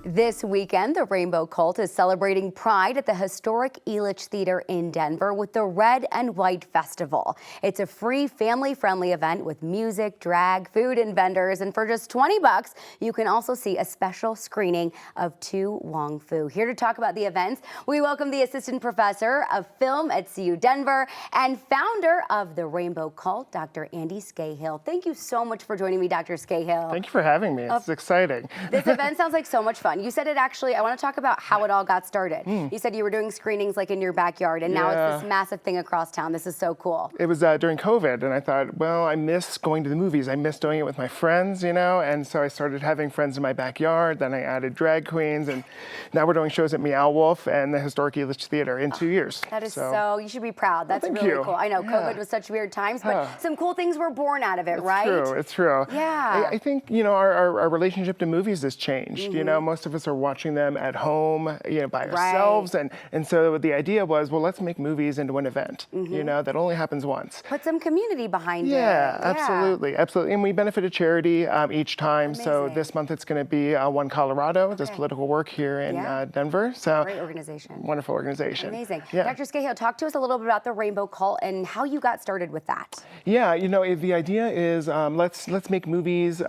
This weekend, the Rainbow Cult is celebrating Pride at the Historic Elitch Theatre in Denver with the Red and White Festival. It's a free, family-friendly event with music, drag, food, and vendors. And for just $20, you can also see a special screening of To Wong Foo. Here to talk about the events, we welcome the Assistant Professor of Film at CU Denver and founder of the Rainbow Cult, Dr. Andy Scahill. Thank you so much for joining me, Dr. Scahill. Thank you for having me. It's exciting. This event sounds like so much fun. You said it actually, I want to talk about how it all got started. You said you were doing screenings like in your backyard, and now it's this massive thing across town. This is so cool. It was during COVID, and I thought, well, I miss going to the movies. I miss doing it with my friends, you know, and so I started having friends in my backyard. Then I added drag queens, and now we're doing shows at Meow Wolf and the Historic Elitch Theatre in 2 years. That is so, you should be proud. That's really cool. I know COVID was such weird times, but some cool things were born out of it, right? It's true. Yeah. I think, you know, our relationship to movies has changed. You know, most of us are watching them at home, you know, by ourselves. And so the idea was, well, let's make movies into an event, you know, that only happens once. Put some community behind it. Yeah, absolutely. And we benefit a charity each time. Amazing. So this month it's going to be One Colorado, does political work here in Denver. So great organization. Wonderful organization. Amazing. Yeah. Dr. Scahill, talk to us a little bit about the Rainbow Cult and how you got started with that. Yeah, you know, the idea is let's make movies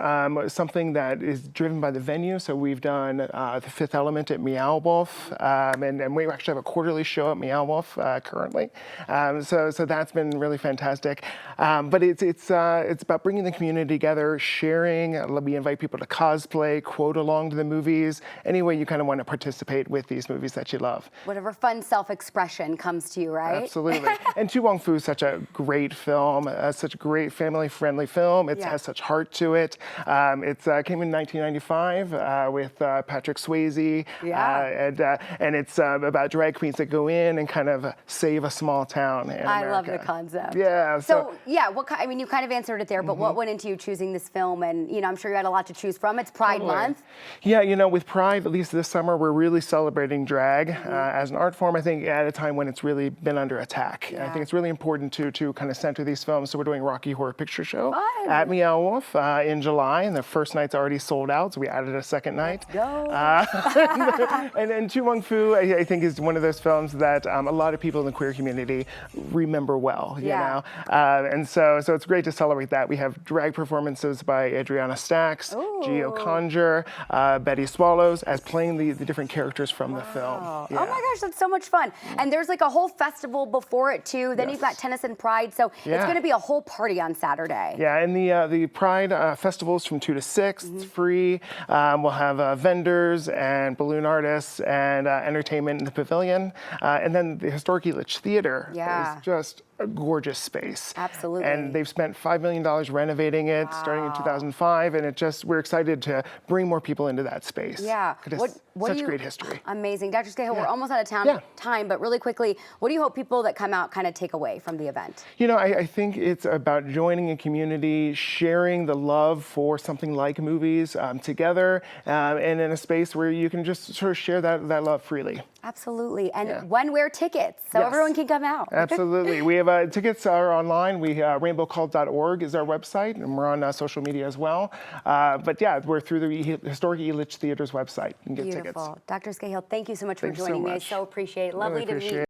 something that is driven by the venue. So we've done The Fifth Element at Meow Wolf, and we actually have a quarterly show at Meow Wolf currently. So that's been really fantastic. But it's about bringing the community together, sharing. We invite people to cosplay, quote along to the movies. Any way you kind of want to participate with these movies that you love. Whatever fun self-expression comes to you, right? Absolutely. And To Wong Foo is such a great film, such a great family-friendly film. It has such heart to it. It came in 1995 with Patrick Swayze, and it's about drag queens that go in and kind of save a small town in America. I love the concept. Yeah. So yeah, I mean, you kind of answered it there, but what went into you choosing this film? And you know, I'm sure you had a lot to choose from. It's Pride Month. Yeah, you know, with Pride, at least this summer, we're really celebrating drag as an art form. I think at a time when it's really been under attack. I think it's really important to kind of center these films. So we're doing Rocky Horror Picture Show at Meow Wolf in July, and the first night's already sold out. So we added a second night. Let's go. And To Wong Foo, I think, is one of those films that a lot of people in the queer community remember well. You know, and so it's great to celebrate that. We have drag performances by Adriana Stacks, Gio Conjure, Betty Swallows, as playing the different characters from the film. Oh my gosh, that's so much fun. And there's like a whole festival before it too. Then you've got tennis and Pride. So it's going to be a whole party on Saturday. Yeah, and the Pride festival's from 2 to 6. It's free. We'll have vendors and balloon artists and entertainment in the pavilion. And then the Historic Elitch Theatre is just a gorgeous space. Absolutely. And they've spent $5 million renovating it starting in 2005, and we're excited to bring more people into that space. Yeah. It's such great history. Amazing. Dr. Scahill, we're almost out of time, but really quickly, what do you hope people that come out kind of take away from the event? You know, I think it's about joining a community, sharing the love for something like movies together, and in a space where you can just sort of share that love freely. Absolutely. And when wear tickets so everyone can come out. Absolutely. We have tickets are online. rainbowcult.org is our website, and we're on social media as well. But yeah, we're through the Historic Elitch Theatre's website. You can get tickets. Dr. Scahill, thank you so much for joining me. I so appreciate it. Lovely to meet you.